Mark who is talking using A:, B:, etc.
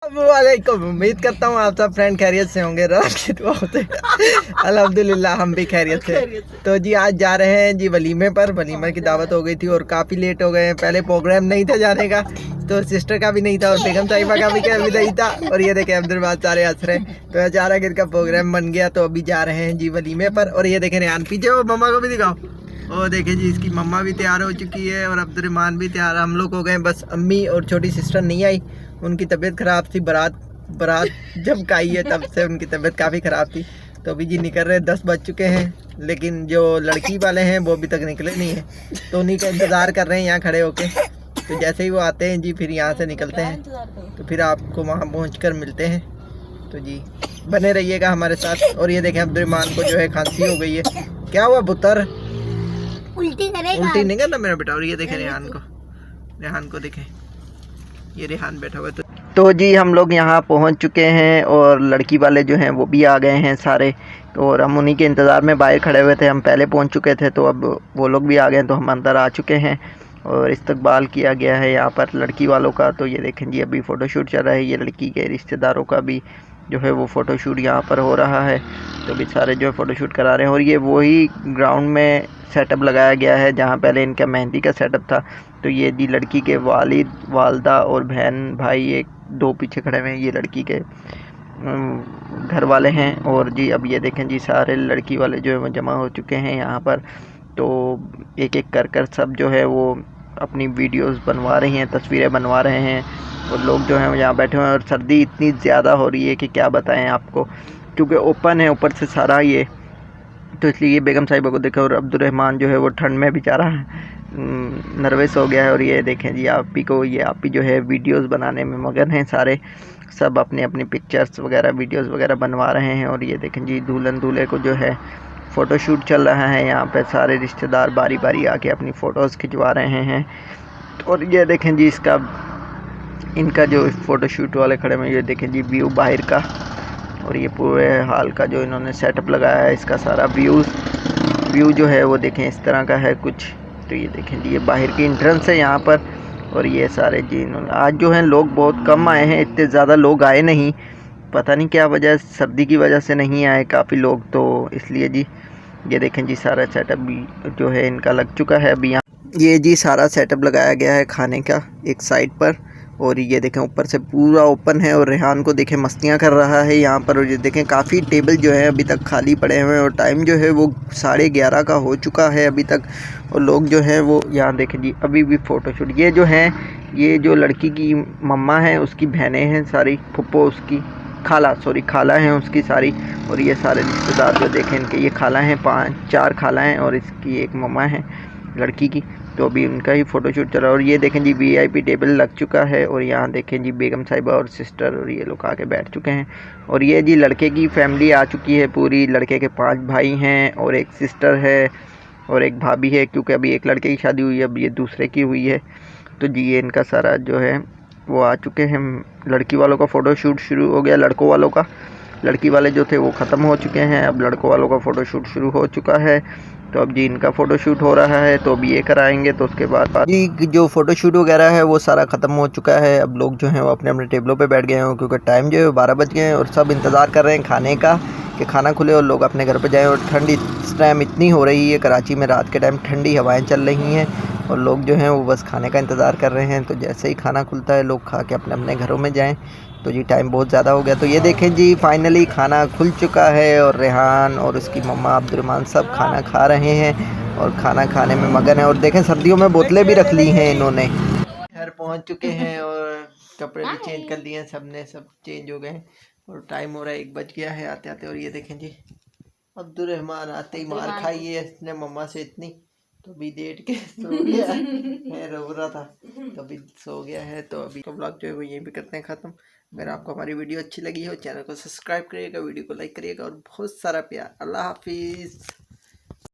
A: वालेकुम, उम्मीद करता हूँ आप सब फ्रेंड खैरियत से होंगे। रात की दुआओं से अल्हम्दुलिल्लाह हम भी खैरियत से। तो जी आज जा रहे हैं जी वलीमे पर। वलीमे की दावत हो गई थी और काफ़ी लेट हो गए हैं। पहले प्रोग्राम नहीं था जाने का, तो सिस्टर का भी नहीं था और बेगम साहिबा का भी नहीं था। और ये देखें अब्दुल सारे हंस रहे हैं। तो अचानक इनका प्रोग्राम बन गया, तो अभी जा रहे हैं जी वलीमे पर। और ये देखें रेहान पीछे, वो मम्मा को भी दिखाओ। और देखें जी इसकी मम्मा भी तैयार हो चुकी है और अब्दुर्रहमान भी तैयार। हम लोग हो गए, बस अम्मी और छोटी सिस्टर नहीं आई, उनकी तबीयत ख़राब थी। बारात जब का आई है तब से उनकी तबीयत काफ़ी ख़राब थी। तो अभी जी निकल रहे, 10 बज चुके हैं, लेकिन जो लड़की वाले हैं वो अभी तक निकले नहीं हैं। तो उन्हीं का इंतज़ार कर रहे हैं यहाँ खड़े होके। तो जैसे ही वो आते हैं जी फिर यहाँ से निकलते हैं, तो फिर आपको वहाँ पहुँच मिलते हैं। तो जी बने रहिएगा हमारे साथ। और ये देखें अब्दुर्रहमान को जो है खांसी हो गई है। क्या हुआ पुत्र? उल्टी नहीं करना मेरा बेटा। और ये देखें रेहान को देखें, ये रेहान बैठा हुआ है। तो जी हम लोग यहाँ पहुँच चुके हैं और लड़की वाले जो हैं वो भी आ गए हैं सारे। और हम उन्हीं के इंतज़ार में बाहर खड़े हुए थे, हम पहले पहुँच चुके थे, तो अब वो लोग भी आ गए हैं, तो हम अंदर आ चुके हैं और इस्तकबाल किया गया है यहाँ पर लड़की वालों का। तो ये देखें जी अभी फ़ोटोशूट चल रहा है, ये लड़की के रिश्तेदारों का भी जो है वो फ़ोटोशूट यहाँ पर हो रहा है। तो भी सारे जो है फ़ोटोशूट करा रहे हैं। और ये वही ग्राउंड में सेटअप लगाया गया है जहाँ पहले इनका मेहंदी का सेटअप था। तो ये जी लड़की के वालिद, वालदा और बहन भाई, एक दो पीछे खड़े हुए हैं, ये लड़की के घर वाले हैं। और जी अब ये देखें जी सारे लड़की वाले जो है वो जमा हो चुके हैं यहाँ पर। तो एक एक कर सब जो है वो अपनी वीडियोस बनवा रही हैं, तस्वीरें बनवा रहे हैं। और लोग जो हैं यहाँ बैठे हुए हैं और सर्दी इतनी ज़्यादा हो रही है कि क्या बताएं आपको, क्योंकि ओपन है ऊपर से सारा ये, तो इसलिए ये बेगम साहिबा को देखा। और अब्दुर्रहमान जो है वो ठंड में बेचारा नर्वस हो गया है। और ये देखें जी आपी को, ये आपी जो है वीडियोस बनाने में मगन हैं सारे, सब अपनी अपनी पिक्चर्स वगैरह वीडियोस वगैरह बनवा रहे हैं। और ये देखें जी दुल्हन दूल्हे को जो है फ़ोटोशूट चल रहा है यहाँ पे, सारे रिश्तेदार बारी बारी आके अपनी फ़ोटोज़ खिंचवा रहे हैं। और ये देखें जी इनका जो फ़ोटोशूट वाले खड़े हैं, ये देखें जी व्यू बाहर का। और ये पूरे हाल का जो इन्होंने सेटअप लगाया है, इसका सारा व्यू जो है वो देखें इस तरह का है कुछ। तो ये देखें जी ये बाहर की एंट्रेंस है यहाँ पर। और ये सारे जी इन्होंने आज जो हैं लोग बहुत कम आए हैं, इतने ज़्यादा लोग आए नहीं, पता नहीं क्या वजह, सर्दी की वजह से नहीं आए काफ़ी लोग, तो इसलिए जी ये देखें जी सारा सेटअप भी जो है इनका लग चुका है अभी यहाँ। ये जी सारा सेटअप लगाया गया है खाने का एक साइड पर। और ये देखें ऊपर से पूरा ओपन है। और रेहान को देखें मस्तियाँ कर रहा है यहाँ पर। और ये देखें काफ़ी टेबल जो है अभी तक खाली पड़े हुए हैं और टाइम जो है वो 11:30 का हो चुका है अभी तक। और लोग जो हैं वो यहाँ देखें जी अभी भी फ़ोटोशूट, ये जो हैं ये जो लड़की की मम्मा है उसकी बहनें हैं सारी, फुप्पो उसकी खाला हैं उसकी सारी। और ये सारे रिश्तेदार जो देखें इनके, ये खाला हैं, 4 खाला हैं और इसकी एक मम्मा है लड़की की। तो अभी उनका ही फ़ोटोशूट चल रहा है। और ये देखें जी VIP टेबल लग चुका है। और यहाँ देखें जी बेगम साहिबा और सिस्टर और ये लोग आके बैठ चुके हैं। और ये जी लड़के की फैमिली आ चुकी है पूरी, लड़के के 5 भाई हैं और एक सिस्टर है और एक भाभी है, क्योंकि अभी एक लड़के की शादी हुई है, अब ये दूसरे की हुई है। तो जी ये इनका सारा जो है वो आ चुके हैं। लड़की वालों का फ़ोटोशूट शुरू हो गया, लड़कों वालों का, लड़की वाले जो थे वो ख़त्म हो चुके हैं, अब लड़कों वालों का फ़ोटोशूट शुरू हो चुका है। तो अब जी इनका फ़ोटोशूट हो रहा है, तो अब ये कराएंगे। तो उसके बाद जी जो फ़ोटोशूट वगैरह है वो सारा ख़त्म हो चुका है। अब लोग जो हैं वो अपने अपने टेबलों पे बैठ गए हैं, क्योंकि टाइम जो है 12 बज गए हैं और सब इंतज़ार कर रहे हैं खाने का कि खाना खुले और लोग अपने घर पे जाएं। और ठंड इस टाइम इतनी हो रही है कराची में, रात के टाइम ठंडी हवाएं चल रही हैं और लोग जो हैं वो बस खाने का इंतज़ार कर रहे हैं। तो जैसे ही खाना खुलता है लोग खा के अपने अपने घरों में जाएँ। तो जी टाइम बहुत ज़्यादा हो गया। तो ये देखें जी फाइनली खाना खुल चुका है और रेहान और उसकी मम्मा अब्दुर्रहमान सब खाना खा रहे हैं और खाना खाने में मगन है। और देखें सर्दियों में बोतलें भी रख ली हैं इन्होंने। घर पहुंच चुके हैं और कपड़े भी चेंज कर लिए हैं, सब चेंज हो गए हैं और टाइम हो रहा है 1 बज गया है आते आते। और ये देखें जी अब्दुर्रहमान आते ही मार खाई है इसने मम्मा से इतनी, तो अभी लेट के सो गया है, रो रहा था तो अभी सो गया है। तो अभी का ब्लॉग जो है वो यहीं पे करते हैं ख़त्म। अगर आपको हमारी वीडियो अच्छी लगी हो चैनल को सब्सक्राइब करिएगा, वीडियो को लाइक करिएगा और बहुत सारा प्यार। अल्लाह हाफिज़।